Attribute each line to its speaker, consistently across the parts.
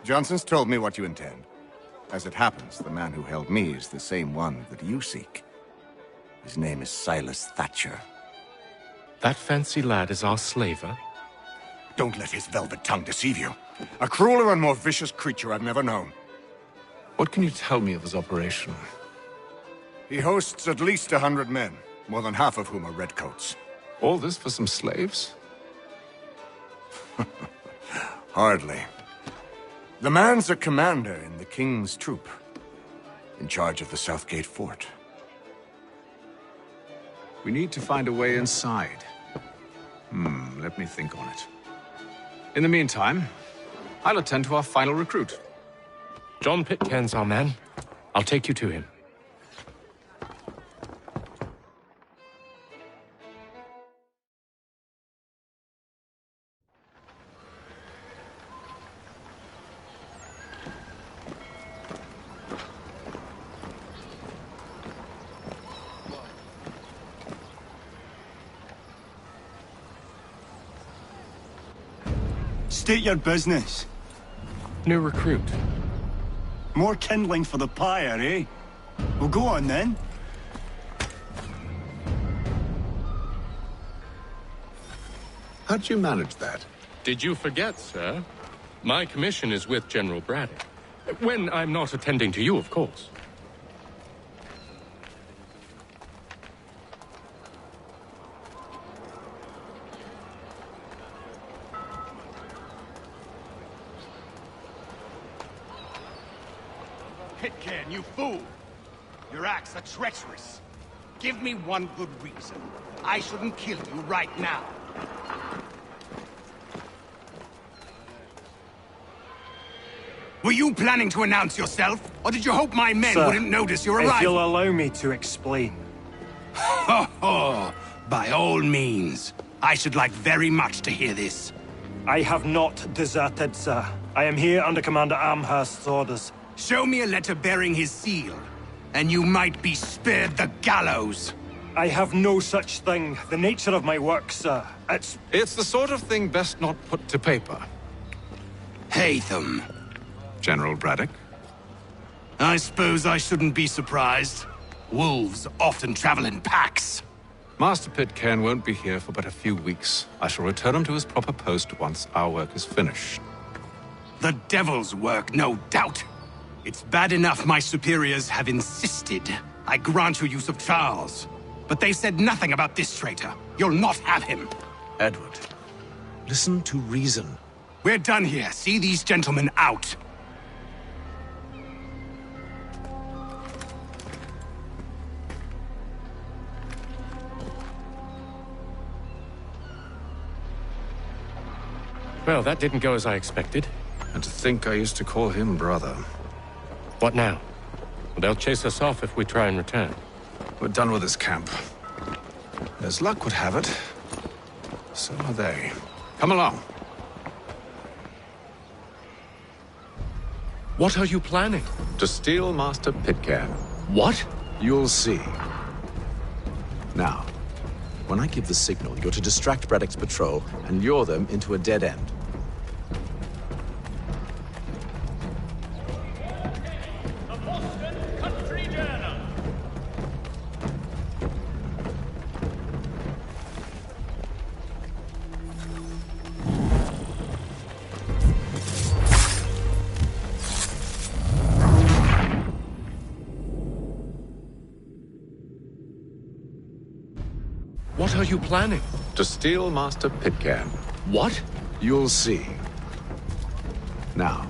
Speaker 1: Johnson's told me what you intend. As it happens, the man who held me is the same one that you seek. His name is Silas Thatcher.
Speaker 2: That fancy lad is our slaver?
Speaker 1: Don't let his velvet tongue deceive you. A crueler and more vicious creature I've never known.
Speaker 3: What can you tell me of his operation?
Speaker 1: He hosts at least 100 men, more than half of whom are redcoats.
Speaker 3: All this for some slaves?
Speaker 1: Hardly. The man's a commander in the King's troop, in charge of the Southgate Fort.
Speaker 3: We need to find a way inside. Let me think on it. In the meantime, I'll attend to our final recruit.
Speaker 2: John Pitcairn's our man. I'll take you to him.
Speaker 4: State your business.
Speaker 2: New recruit.
Speaker 4: More kindling for the pyre, eh? Well, go on then.
Speaker 3: How'd you manage that?
Speaker 2: Did you forget, sir? My commission is with General Braddock. When I'm not attending to you, of course.
Speaker 5: Pitcairn, you fool! Your acts are treacherous. Give me one good reason. I shouldn't kill you right now. Were you planning to announce yourself? Or did you hope my men wouldn't notice your arrival?
Speaker 6: If you'll allow me to explain.
Speaker 5: Ho ho! By all means. I should like very much to hear this.
Speaker 6: I have not deserted, sir. I am here under Commander Amherst's orders.
Speaker 5: Show me a letter bearing his seal, and you might be spared the gallows.
Speaker 6: I have no such thing. The nature of my work, sir,
Speaker 3: It's the sort of thing best not put to paper.
Speaker 5: Haytham.
Speaker 3: General Braddock?
Speaker 5: I suppose I shouldn't be surprised. Wolves often travel in packs.
Speaker 3: Master Pitcairn won't be here for but a few weeks. I shall return him to his proper post once our work is finished.
Speaker 5: The devil's work, no doubt. It's bad enough my superiors have insisted I grant you use of Charles. But they said nothing about this traitor. You'll not have him.
Speaker 7: Edward, listen to reason.
Speaker 5: We're done here. See these gentlemen out.
Speaker 2: Well, that didn't go as I expected.
Speaker 3: And to think I used to call him brother.
Speaker 2: What now? They'll chase us off if we try and return.
Speaker 3: We're done with this camp. As luck would have it, so are they. Come along.
Speaker 2: What are you planning?
Speaker 3: To steal Master Pitcairn.
Speaker 2: What?
Speaker 3: You'll see.
Speaker 7: Now, when I give the signal, you're to distract Braddock's patrol and lure them into a dead end.
Speaker 2: What are you planning?
Speaker 7: To steal Master Pitcairn.
Speaker 2: What?
Speaker 7: You'll see. Now,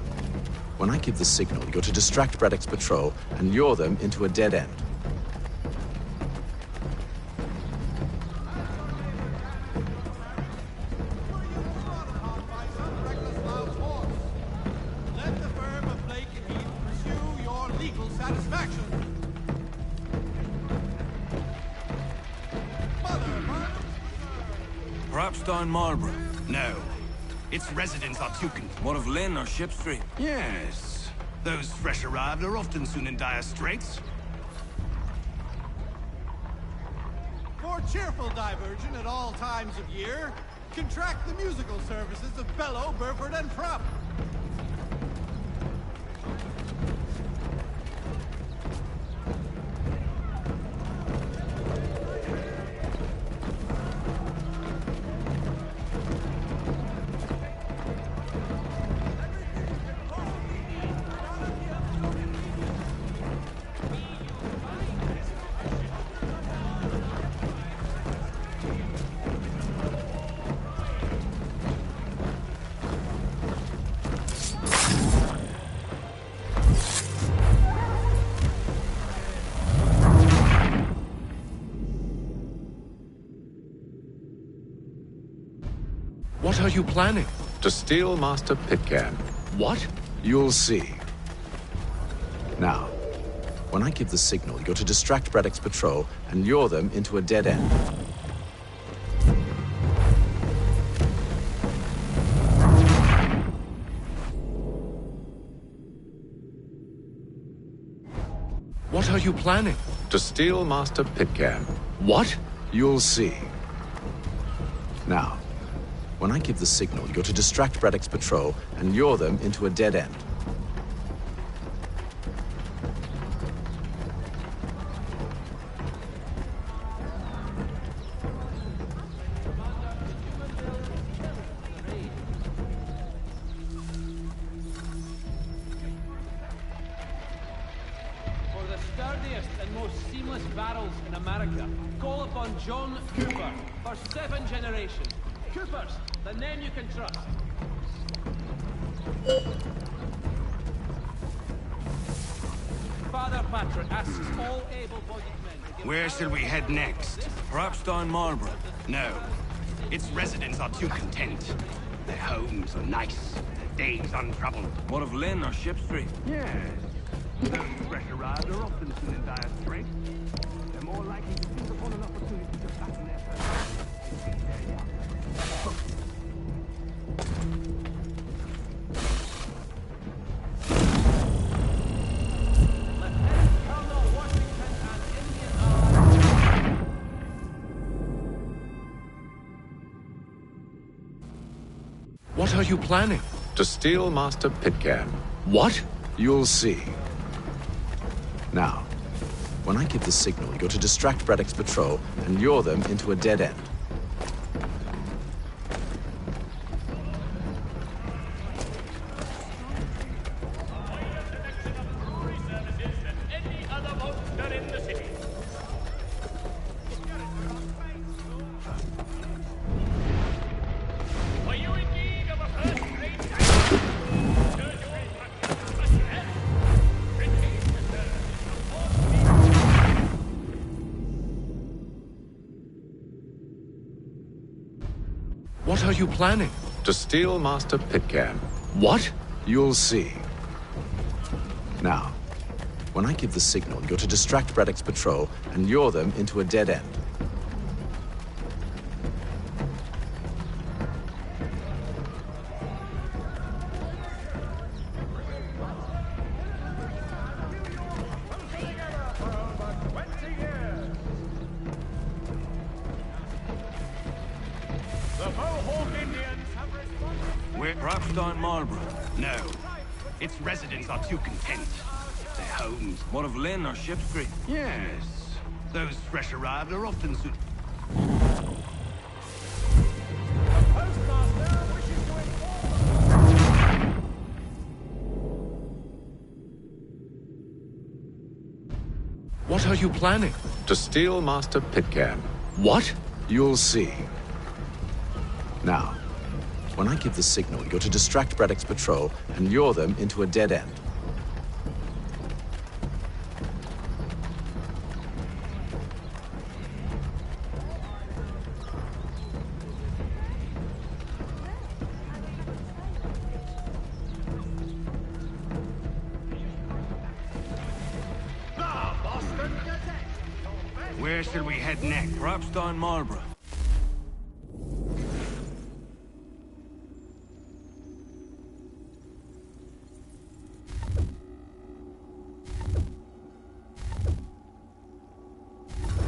Speaker 7: when I give the signal, you're to distract Braddock's patrol and lure them into a dead end.
Speaker 8: Let the firm of Blake and Heath pursue your legal satisfaction.
Speaker 9: Perhaps down Marlborough.
Speaker 5: No. Its residents are too
Speaker 9: What of Lynn or Ship Street?
Speaker 5: Yes. Those fresh arrived are often soon in dire straits.
Speaker 8: For cheerful diversion at all times of year, contract the musical services of Bellow, Burford, and Prupp.
Speaker 2: What are you planning?
Speaker 7: To steal Master Pitcairn.
Speaker 2: What?
Speaker 7: You'll see. Now, when I give the signal, you're to distract Braddock's patrol and lure them into a dead end.
Speaker 2: What are you planning?
Speaker 7: To steal Master Pitcairn.
Speaker 2: What?
Speaker 7: You'll see. Now, when I give the signal, you're to distract Braddock's patrol and lure them into a dead end.
Speaker 10: For the sturdiest and most seamless barrels in America, call upon John Cooper for 7 generations. Coopers, the name you can trust. Father Patrick asks all able-bodied men to give
Speaker 5: Where shall we head next?
Speaker 9: Perhaps down Marlborough.
Speaker 5: No. Its residents are too content. Their homes are nice, their days untroubled.
Speaker 9: What of Lynn or Ship Street?
Speaker 5: Yes. Those fresh arrived are often soon in dire straits. They're more likely to seize upon an opportunity to fatten their
Speaker 2: What are you planning?
Speaker 7: To steal Master Pitcairn.
Speaker 2: What?
Speaker 7: You'll see. Now, when I give the signal, you're to distract Braddock's patrol and lure them into a dead end.
Speaker 2: What are you planning?
Speaker 7: To steal Master Pitcairn.
Speaker 2: What?
Speaker 7: You'll see. Now, when I give the signal, you're to distract Braddock's patrol and lure them into a dead end.
Speaker 9: Where? Perhaps down Marlborough.
Speaker 5: No. Its residents are too content. Their homes.
Speaker 9: What of Lynn or Ship Street?
Speaker 5: Yes. Those fresh arrived are often soon.
Speaker 2: What are you planning?
Speaker 7: To steal Master Pitcairn.
Speaker 2: What?
Speaker 7: You'll see. Now, when I give the signal, you're to distract Braddock's patrol and lure them into a dead end.
Speaker 5: Where shall we head next?
Speaker 9: Perhaps down Marlborough.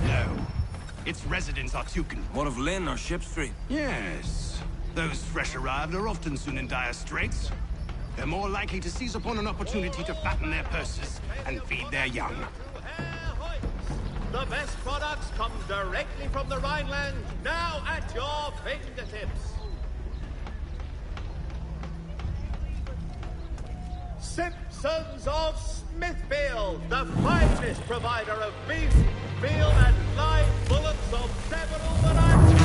Speaker 5: No. Its residents are too
Speaker 9: What of Lynn or Ship Street?
Speaker 5: Yes. Those fresh arrived are often soon in dire straits. They're more likely to seize upon an opportunity to fatten their purses and feed their young.
Speaker 11: The best products come directly from the Rhineland, now at your fingertips. Simpsons of Smithfield, the finest provider of beef, veal, and live bullocks of several varieties.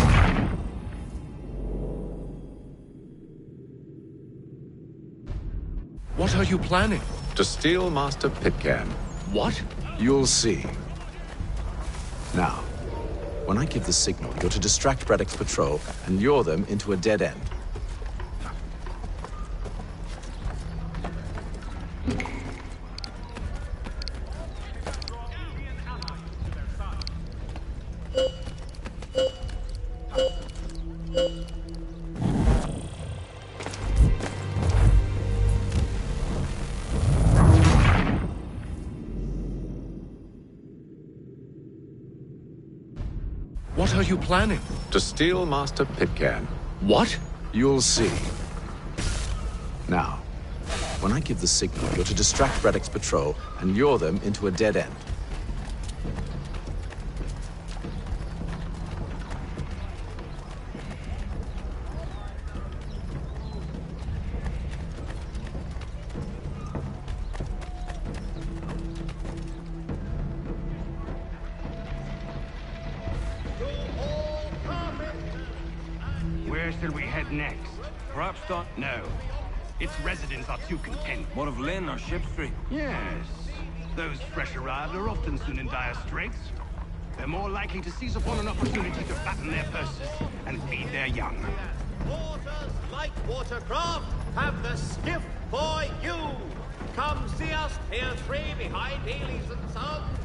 Speaker 2: What are you planning?
Speaker 7: To steal Master Pitcairn.
Speaker 2: What?
Speaker 7: You'll see. Now, when I give the signal, you're to distract Braddock's patrol and lure them into a dead end.
Speaker 2: What are you planning?
Speaker 7: To steal Master Pitcairn.
Speaker 2: What?
Speaker 7: You'll see. Now, when I give the signal, you're to distract Braddock's patrol and lure them into a dead end.
Speaker 5: Where shall we head next?
Speaker 9: Perhaps down...
Speaker 5: No. Its residents are too content.
Speaker 9: What of Lynn or Ship Street?
Speaker 5: Yes. Those fresh arrived are often soon in dire straits. They're more likely to seize upon an opportunity to fatten their purses and feed their young.
Speaker 11: Porter's light watercraft have the skiff for you. Come see us, Tier 3 behind Healy's and Sons.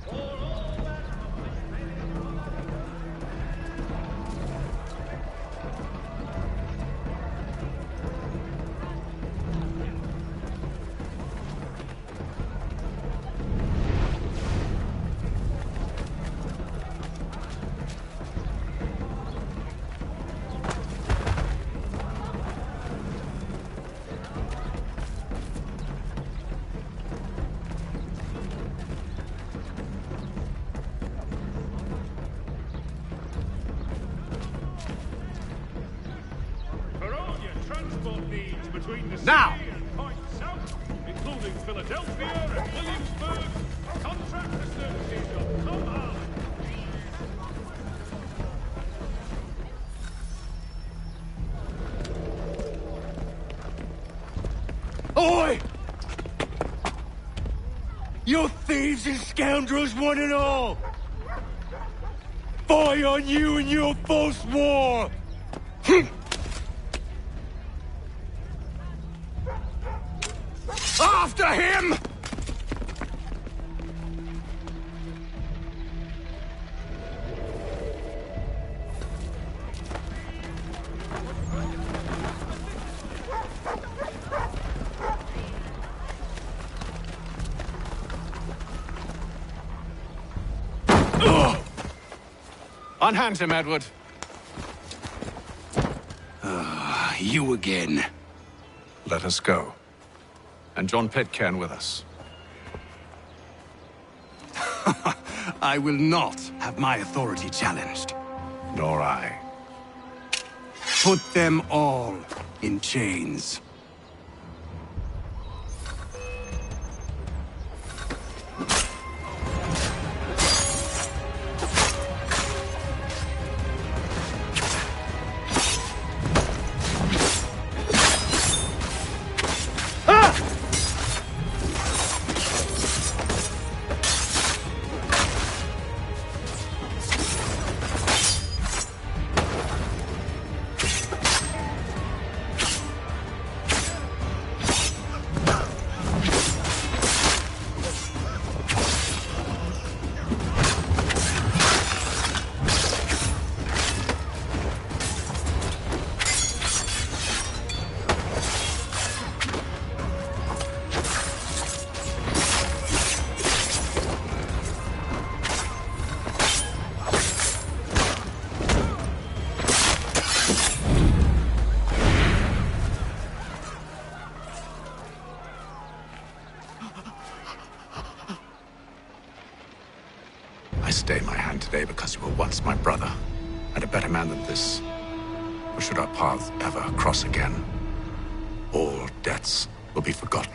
Speaker 11: For all that...
Speaker 5: Now!
Speaker 12: Including Philadelphia and Williamsburg, contractor services will come out.
Speaker 4: Oi! You thieves and scoundrels, one and all! Fire on you and your false war!
Speaker 5: After him!
Speaker 3: Unhand him, Edward.
Speaker 5: You again.
Speaker 3: Let us go. And John Pitcairn with us.
Speaker 5: I will not have my authority challenged.
Speaker 3: Nor I.
Speaker 5: Put them all in chains.
Speaker 7: once my brother, and a better man than this. Or should our paths ever cross again, all debts will be forgotten.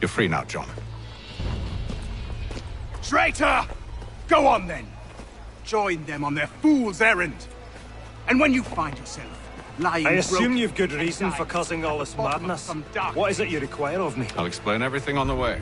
Speaker 7: You're free now, John.
Speaker 5: Traitor! Go on then! Join them on their fool's errand! And when you find yourself lying
Speaker 6: I assume
Speaker 5: broken
Speaker 6: you've good reason for causing all this madness. What is it you require of me?
Speaker 3: I'll explain everything on the way.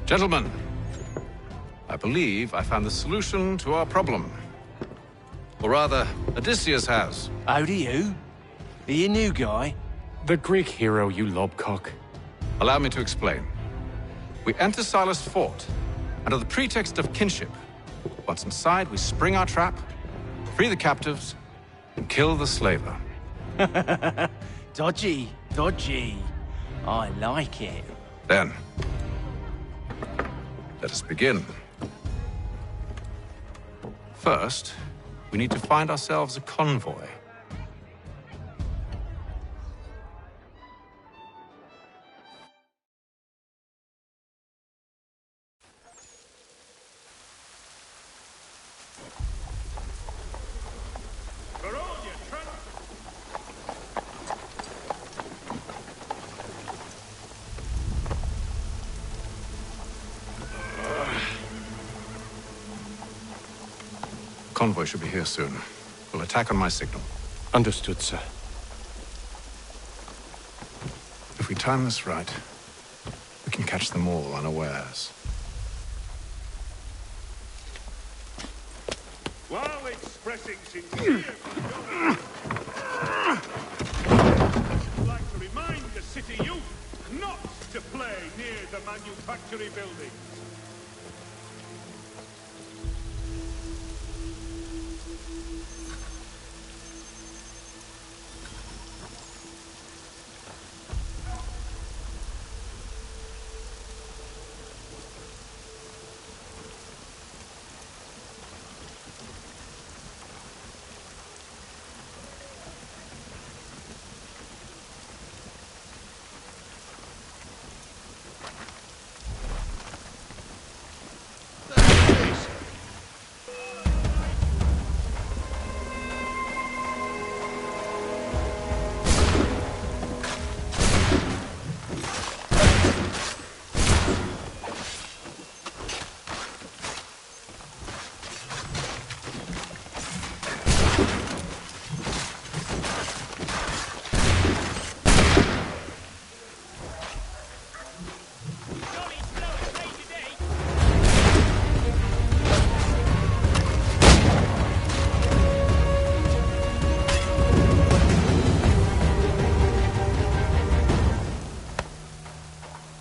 Speaker 3: Gentlemen, I believe I found the solution to our problem. Or rather, Odysseus has.
Speaker 9: How do you? Are you a new guy?
Speaker 2: The Greek hero, you lobcock.
Speaker 3: Allow me to explain. We enter Silas' fort, under the pretext of kinship. Once inside, we spring our trap, free the captives, and kill the slaver.
Speaker 9: Dodgy, dodgy. I like it.
Speaker 3: Then, let us begin. First, we need to find ourselves a convoy. Convoy should be here soon. We'll attack on my signal.
Speaker 2: Understood, sir.
Speaker 3: If we time this right, can catch them all unawares.
Speaker 12: While expressing sincere condolence, I'd like to remind the city youth not to play near the manufactory buildings.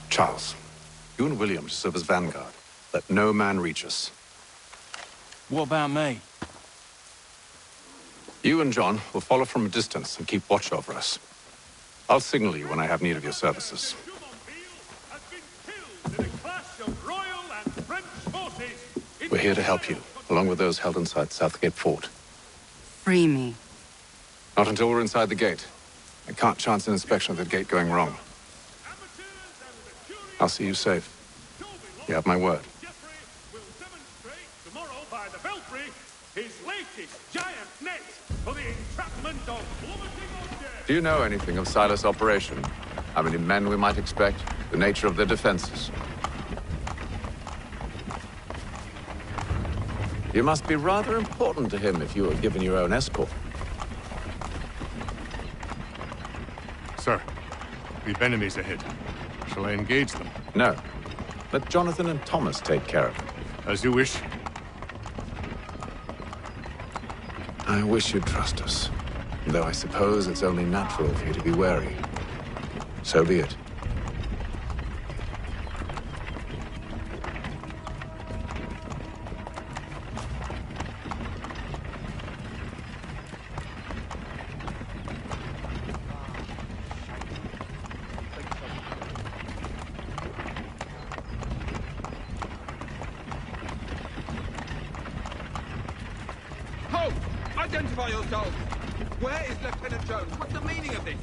Speaker 3: Charles, you and William serve as vanguard. Let no man reach us.
Speaker 9: What about me?
Speaker 3: You and John will follow from a distance and keep watch over us. I'll signal you when I have need of your services. We're here to help you, along with those held inside Southgate Fort.
Speaker 13: Free me.
Speaker 3: Not until we're inside the gate. I can't chance an inspection of the gate going wrong. I'll see you safe. You have my word.
Speaker 12: Will demonstrate tomorrow by the Belfry his latest giant net for the entrapment of plummeting objects.
Speaker 3: Do you know anything of Silas' operation? How many men we might expect? The nature of their defenses? You must be rather important to him if you were given your own escort.
Speaker 12: Sir, we've enemies ahead. Shall I engage them?
Speaker 3: No. Let Jonathan and Thomas take care of it.
Speaker 12: As you wish.
Speaker 3: I wish you'd trust us. Though I suppose it's only natural for you to be wary. So be it.
Speaker 14: Halt! Identify yourselves! Where is Lieutenant Jones? What's the meaning of this?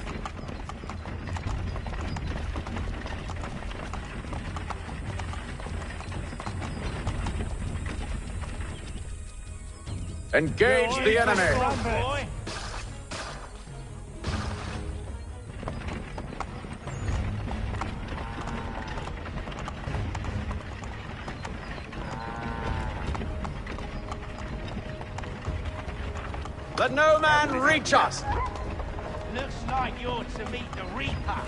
Speaker 3: Engage the enemy!
Speaker 14: Let no man reach us!
Speaker 9: Looks like you're to meet the Reaper.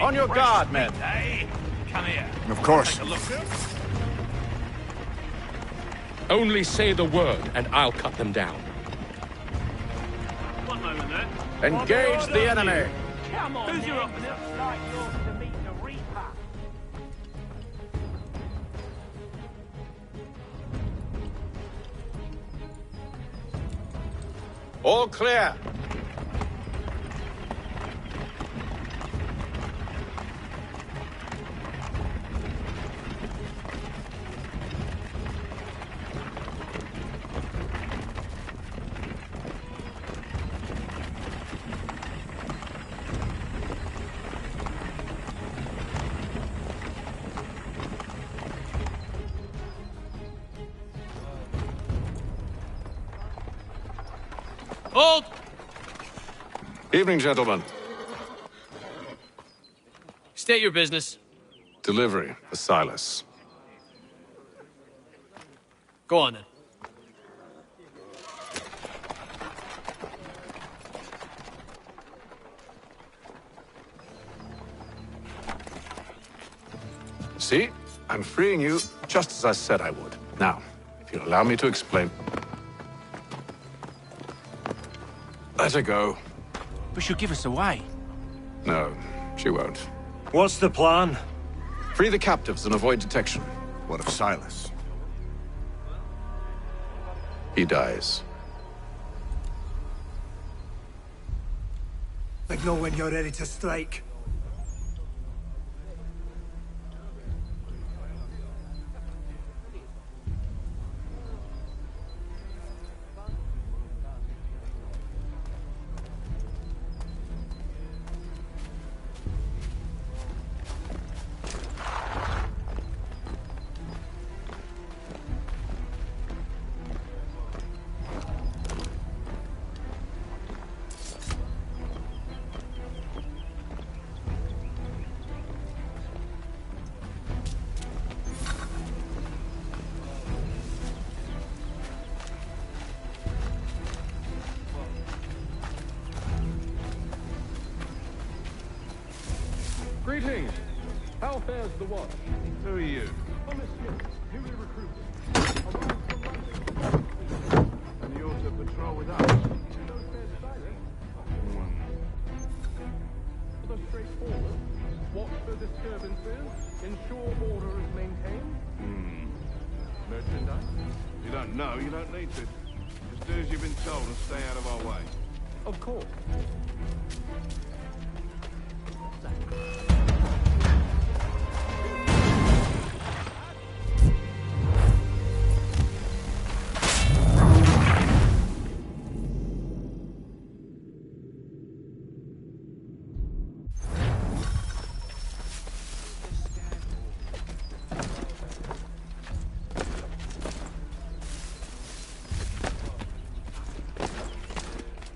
Speaker 3: On your guard, men!
Speaker 9: Come here.
Speaker 1: Of course.
Speaker 9: Take a look.
Speaker 2: Only say the word, and I'll cut them down.
Speaker 9: One moment, then.
Speaker 3: Engage the enemy!
Speaker 9: Come on, who's your opposite? Looks like you're to meet the Reaper.
Speaker 3: All clear!
Speaker 9: Hold!
Speaker 3: Evening, gentlemen.
Speaker 10: State your business.
Speaker 3: Delivery for Silas.
Speaker 10: Go on, then.
Speaker 3: See? I'm freeing you just as I said I would. Now, if you'll allow me to explain... Let her go.
Speaker 9: But she'll give us away.
Speaker 3: No, she won't.
Speaker 6: What's the plan?
Speaker 3: Free the captives and avoid detection.
Speaker 1: What of Silas?
Speaker 3: He dies.
Speaker 13: Signal when you're ready to strike.
Speaker 12: Greetings. How fares the watch? Who are you? Thomas Smith, newly recruited. And you're to patrol with us. The straightforward. Watch for disturbances. Ensure order is maintained. Merchandise? You don't know, you don't need to. Just do as you've been told and stay out of our way. Of course.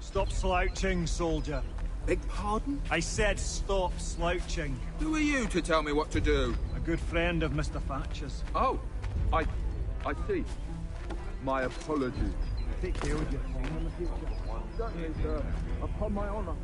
Speaker 6: Stop slouching, soldier.
Speaker 14: Beg pardon?
Speaker 6: I said stop slouching.
Speaker 14: Who are you to tell me what to do?
Speaker 6: A good friend of Mr. Thatcher's.
Speaker 14: Oh, I see. My apologies.
Speaker 6: Take care of your tongue in the future.
Speaker 14: Certainly, sir. Upon my honor.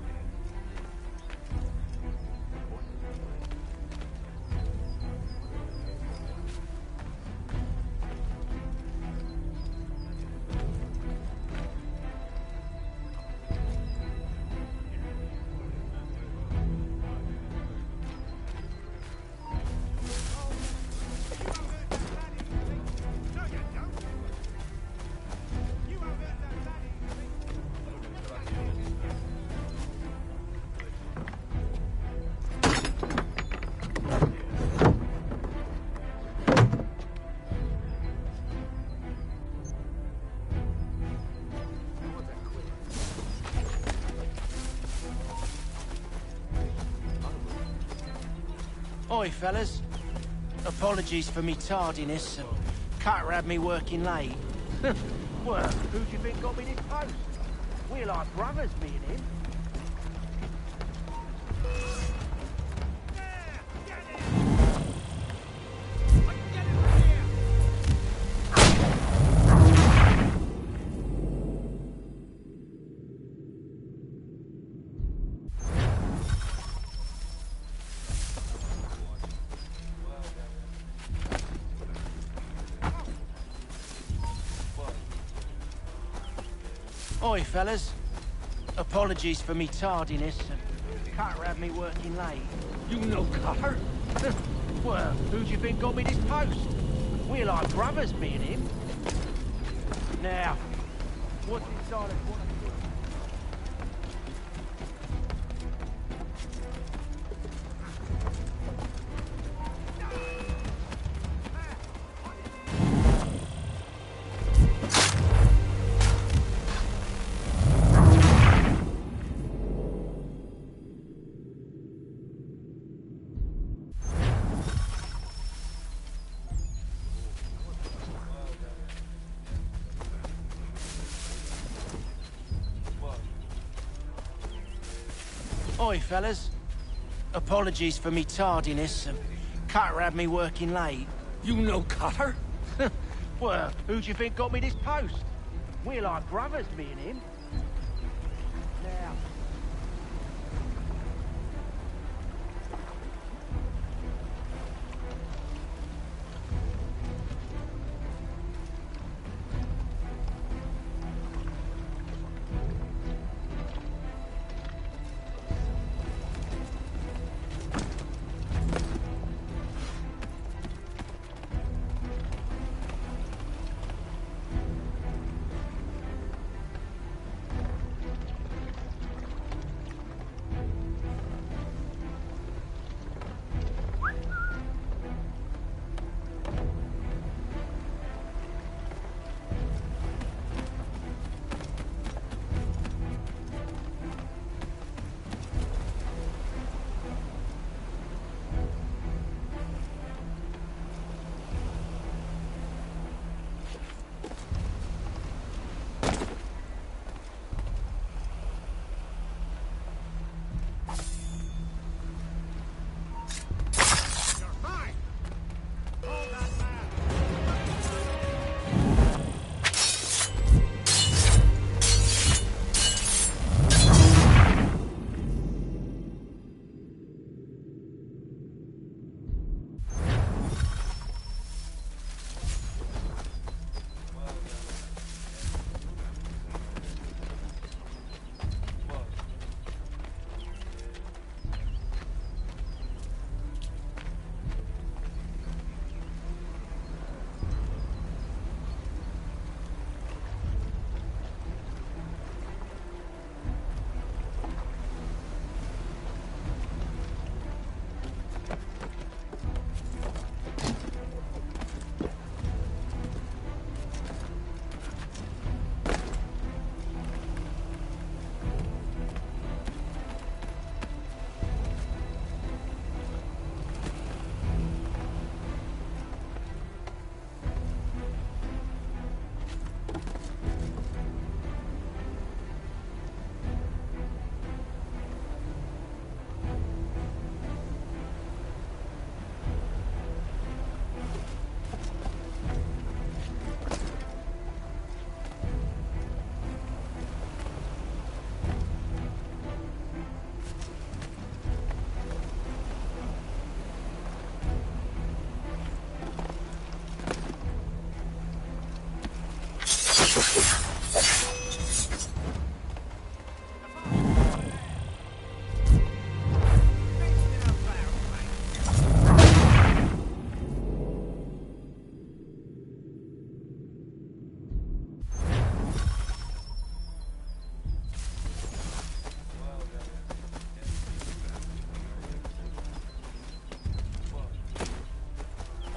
Speaker 9: Oi, fellas. Apologies for me tardiness. Carter had me working late. Well, who do you think got me this post? We're like brothers, me and him. Oi, fellas. Apologies for me tardiness. Carter had me working late. You know Carter? Well, who do you think got me this post? We're like brothers, me and him. Now, what's inside of what? Oi, fellas. Apologies for me tardiness. Cutter had me working late.
Speaker 10: You know Cutter?
Speaker 9: Well, who do you think got me this post? We're like brothers, me and him. Now...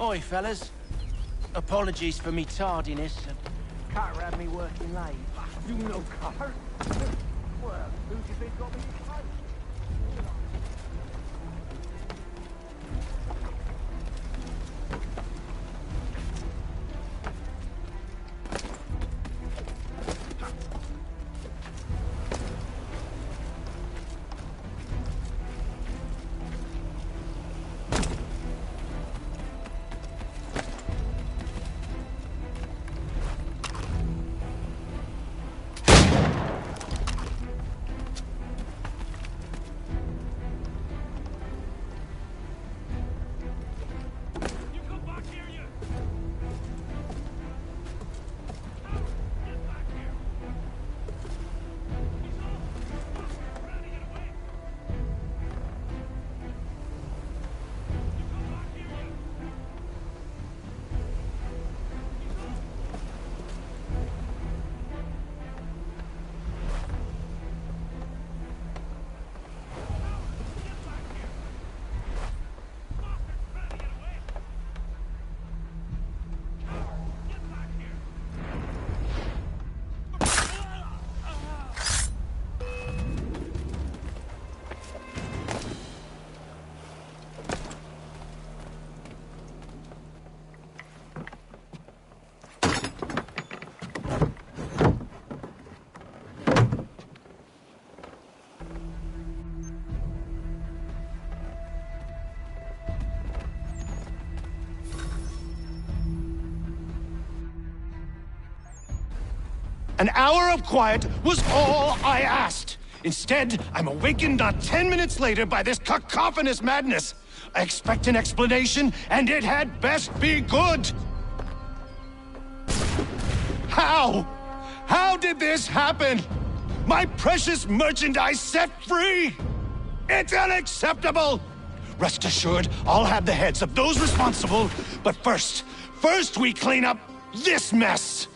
Speaker 9: Oi, fellas. Apologies for me tardiness. Cutter had me working late.
Speaker 10: You know Cutter?
Speaker 9: Well, who do you think got me this post?
Speaker 15: An hour of quiet was all I asked. Instead, I'm awakened not 10 minutes later by this cacophonous madness. I expect an explanation, and it had best be good. How? How did this happen? My precious merchandise set free! It's unacceptable! Rest assured, I'll have the heads of those responsible, but first we clean up this mess!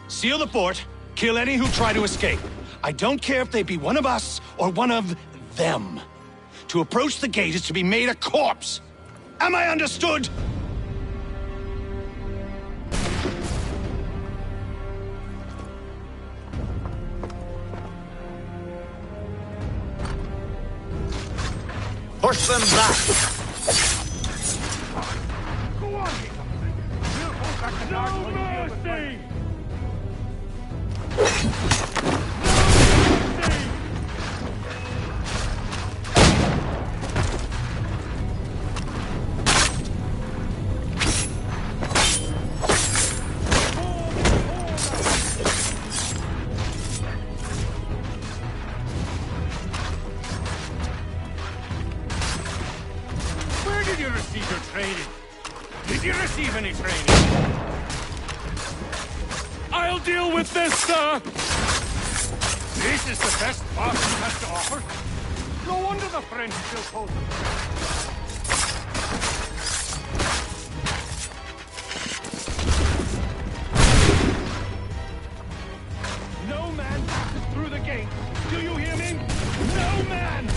Speaker 15: Seal the fort, kill any who try to escape. I don't care if they be one of us or one of them. To approach the gate is to be made a corpse. Am I understood?
Speaker 11: Push them back!
Speaker 12: Go on! No mercy!
Speaker 8: Where did you receive your training? Did you receive any training?
Speaker 12: I'll deal with this, sir!
Speaker 8: This is the best Boston has to offer. No wonder the French still hold them.
Speaker 15: No man passes through the gate. Do you hear me? No man!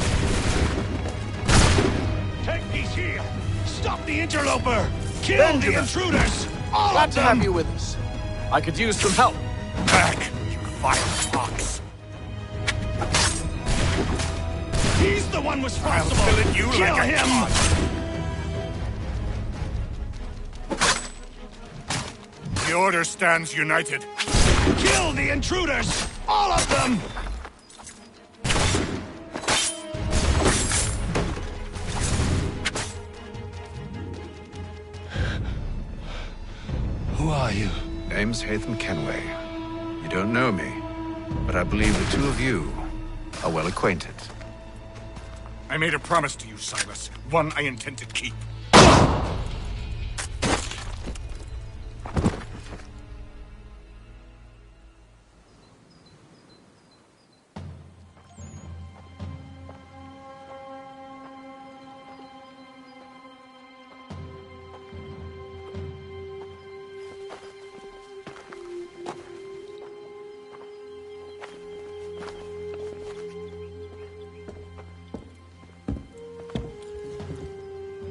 Speaker 15: Take these here! Stop the interloper! Kill
Speaker 16: Benjamin.
Speaker 15: the intruders! All
Speaker 16: Glad
Speaker 15: of
Speaker 16: to
Speaker 15: them!
Speaker 16: have you with us. I could use some help.
Speaker 15: Back, you vile fox! He's the one responsible!
Speaker 8: I'll fill it you
Speaker 15: Kill
Speaker 8: like a
Speaker 15: him!
Speaker 8: The Order stands united.
Speaker 15: Kill the intruders! All of them!
Speaker 3: Who are you? Name's Hatham Kenway. You don't know me, but I believe the two of you are well acquainted.
Speaker 8: I made a promise to you, Silas. One I intend to keep.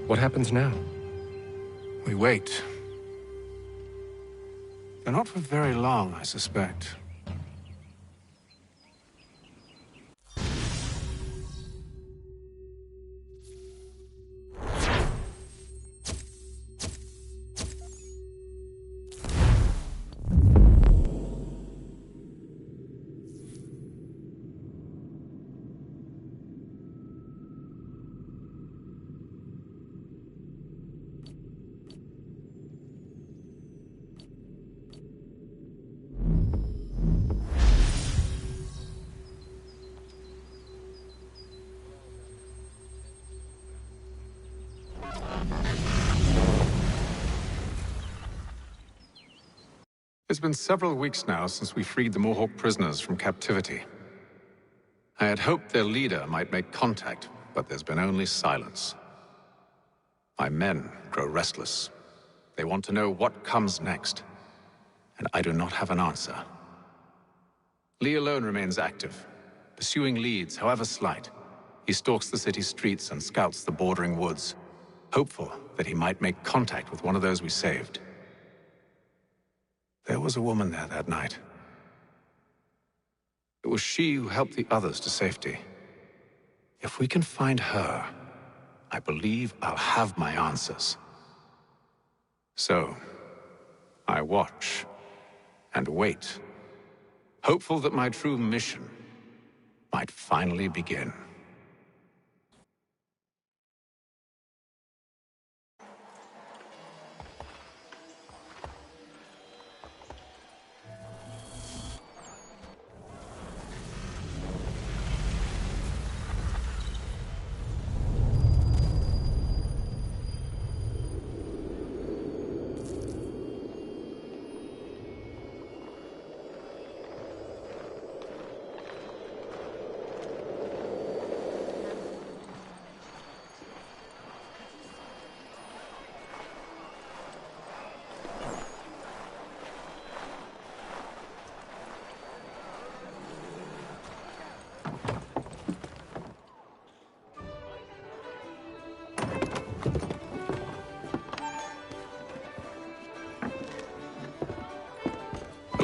Speaker 2: What happens now?
Speaker 3: We wait. But not for very long, I suspect. It's been several weeks now since we freed the Mohawk prisoners from captivity. I had hoped their leader might make contact, but there's been only silence. My men grow restless. They want to know what comes next, and I do not have an answer. Lee alone remains active, pursuing leads, however slight. He stalks the city streets and scouts the bordering woods, hopeful that he might make contact with one of those we saved. There was a woman there that night. It was she who helped the others to safety. If we can find her, I believe I'll have my answers. So, I watch and wait, hopeful that my true mission might finally begin.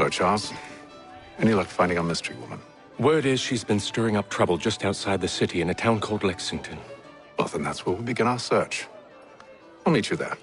Speaker 3: So, Charles, any luck finding our mystery woman?
Speaker 2: Word is she's been stirring up trouble just outside the city in a town called Lexington.
Speaker 3: Well, then that's where we'll begin our search. I'll meet you there.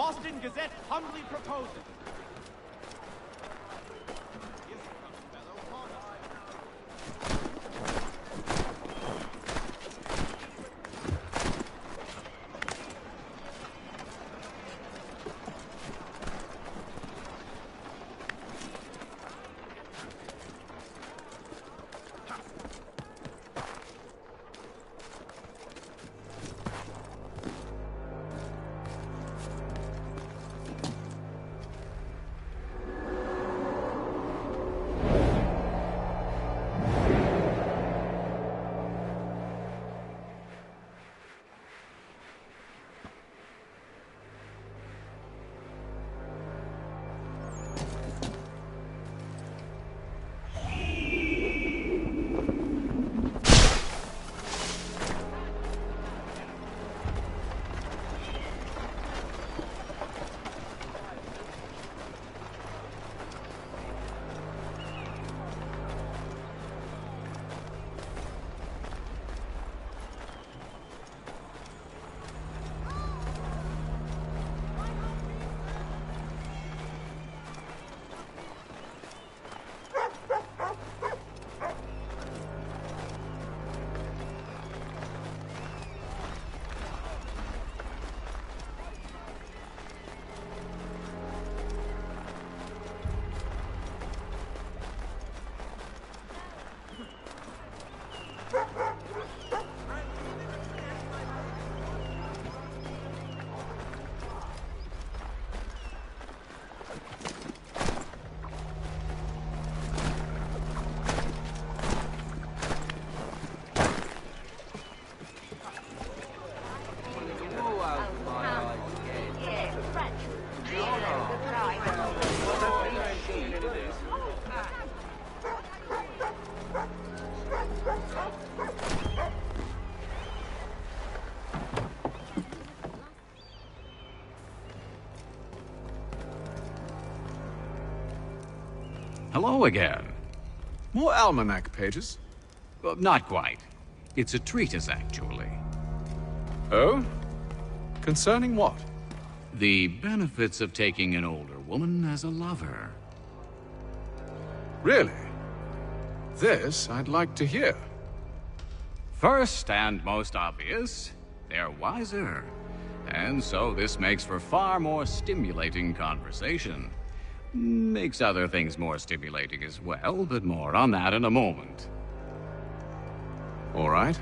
Speaker 10: Boston Gazette humbly proposes.
Speaker 17: Hello again.
Speaker 3: More almanac pages?
Speaker 17: Well, not quite. It's a treatise, actually.
Speaker 3: Oh? Concerning what?
Speaker 17: The benefits of taking an older woman as a lover.
Speaker 3: Really? This I'd like to hear.
Speaker 17: First and most obvious, they're wiser. And so this makes for far more stimulating conversation. Makes other things more stimulating as well, but more on that in a moment.
Speaker 3: All right.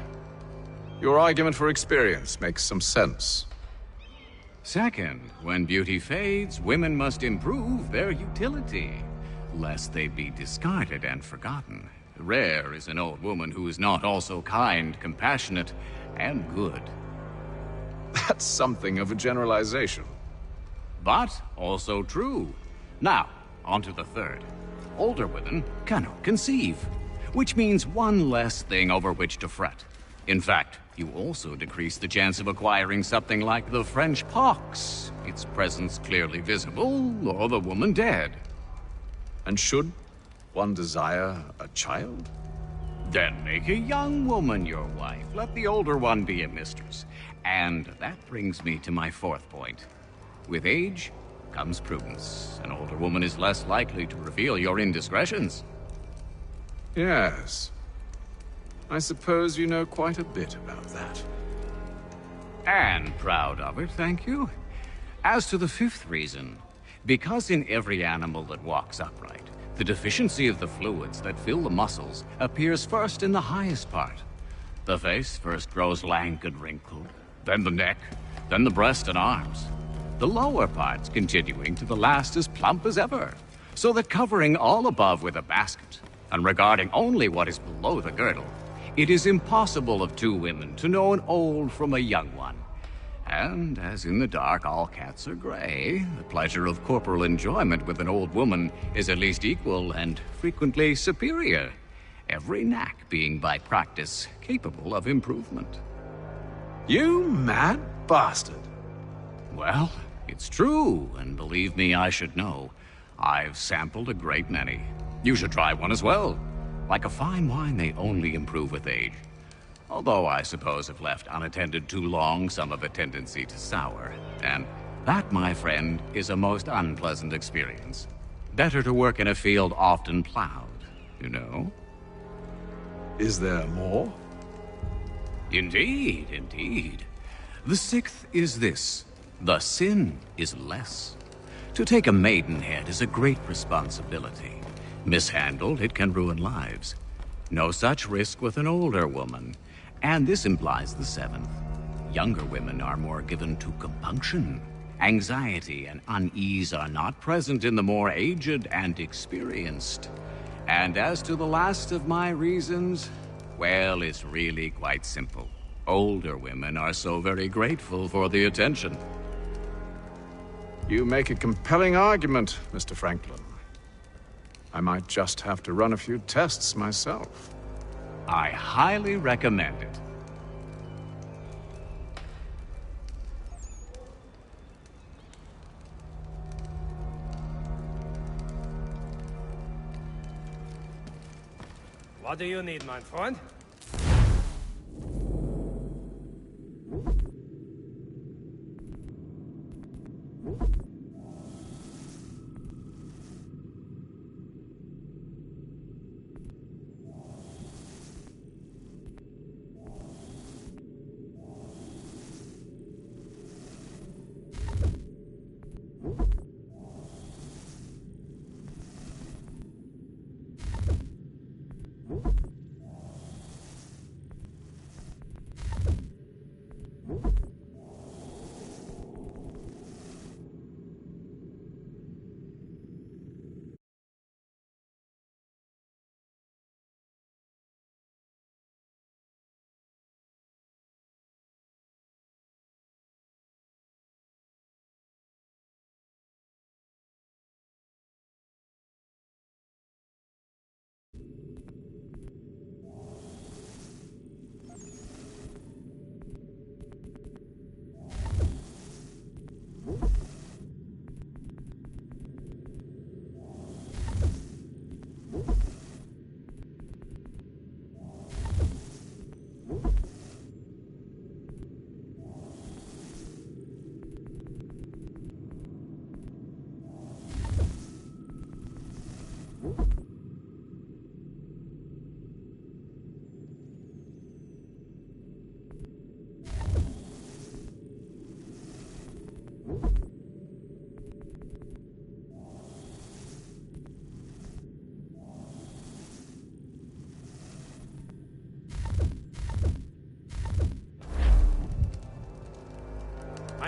Speaker 3: Your argument for experience makes some sense.
Speaker 17: Second, when beauty fades, women must improve their utility, lest they be discarded and forgotten. Rare is an old woman who is not also kind, compassionate, and good.
Speaker 3: That's something of a generalization.
Speaker 17: But also true. Now, on to the third. Older women cannot conceive, which means one less thing over which to fret. In fact, you also decrease the chance of acquiring something like the French pox, its presence clearly visible, or the woman dead.
Speaker 3: And should one desire a child?
Speaker 17: Then make a young woman your wife. Let the older one be a mistress. And that brings me to my fourth point. With age comes prudence. An older woman is less likely to reveal your indiscretions.
Speaker 3: Yes. I suppose you know quite a bit about that.
Speaker 17: And proud of it, thank you. As to the fifth reason, because in every animal that walks upright, the deficiency of the fluids that fill the muscles appears first in the highest part. The face first grows lank and wrinkled, then the neck, then the breast and arms. The lower parts continuing to the last as plump as ever, so that covering all above with a basket, and regarding only what is below the girdle, it is impossible of two women to know an old from a young one. And as in the dark all cats are gray, the pleasure of corporal enjoyment with an old woman is at least equal and frequently superior, every knack being by practice capable of improvement.
Speaker 3: You mad bastard!
Speaker 17: Well, it's true, and believe me, I should know. I've sampled a great many. You should try one as well. Like a fine wine, they only improve with age. Although I suppose if left unattended too long, some have a tendency to sour. And that, my friend, is a most unpleasant experience. Better to work in a field often plowed, you know?
Speaker 3: Is there more?
Speaker 17: Indeed, indeed. The sixth is this. The sin is less. To take a maidenhead is a great responsibility. Mishandled, it can ruin lives. No such risk with an older woman. And this implies the seventh. Younger women are more given to compunction. Anxiety and unease are not present in the more aged and experienced. And as to the last of my reasons, well, it's really quite simple. Older women are so very grateful for the attention.
Speaker 3: You make a compelling argument, Mr. Franklin. I might just have to run a few tests myself.
Speaker 17: I highly recommend it.
Speaker 18: What do you need, my friend?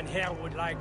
Speaker 9: Mein Herr would like...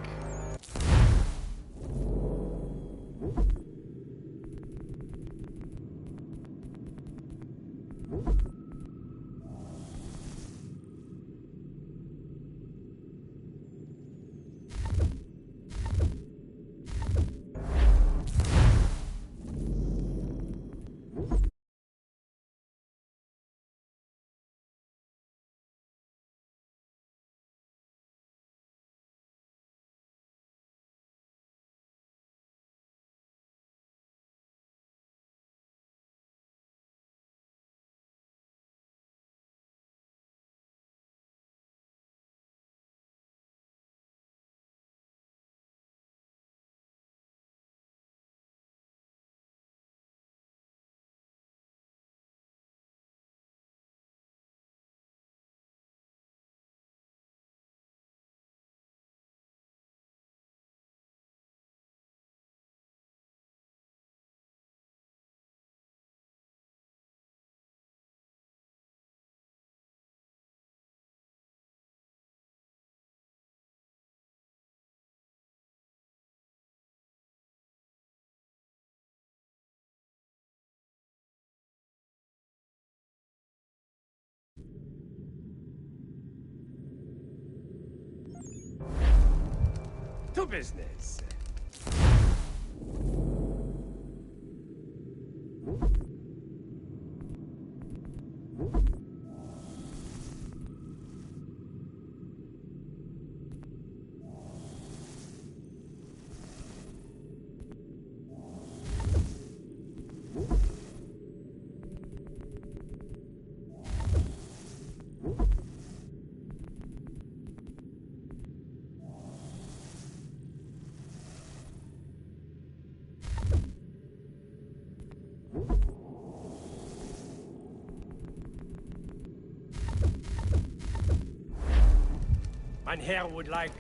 Speaker 9: To business. Mein Herr would like...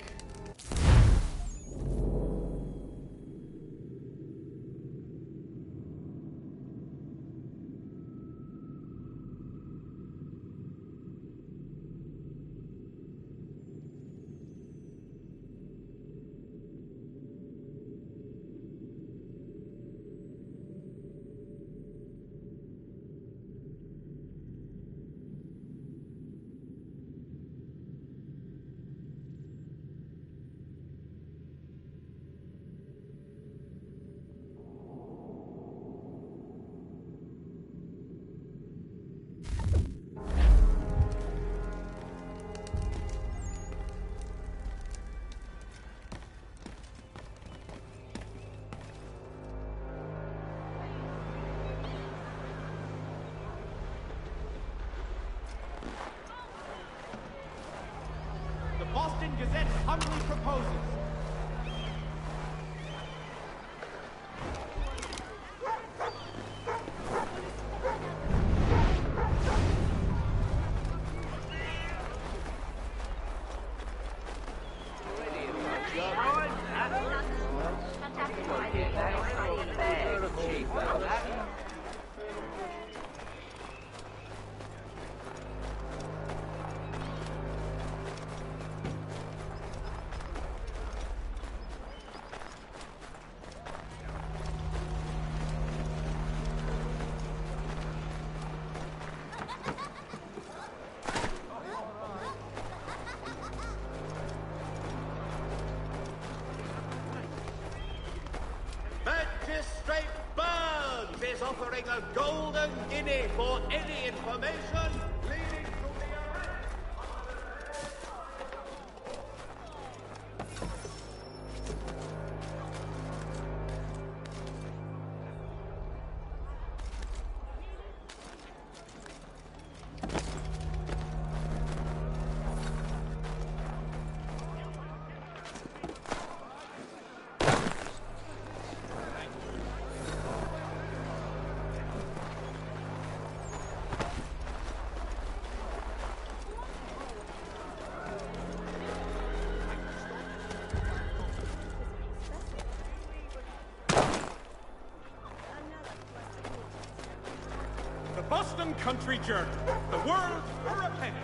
Speaker 11: Boston Gazette humbly proposes. Magistrate Burns is offering a golden guinea for any information leading to the arrest.
Speaker 12: Boston Country Journal. The world for a penny.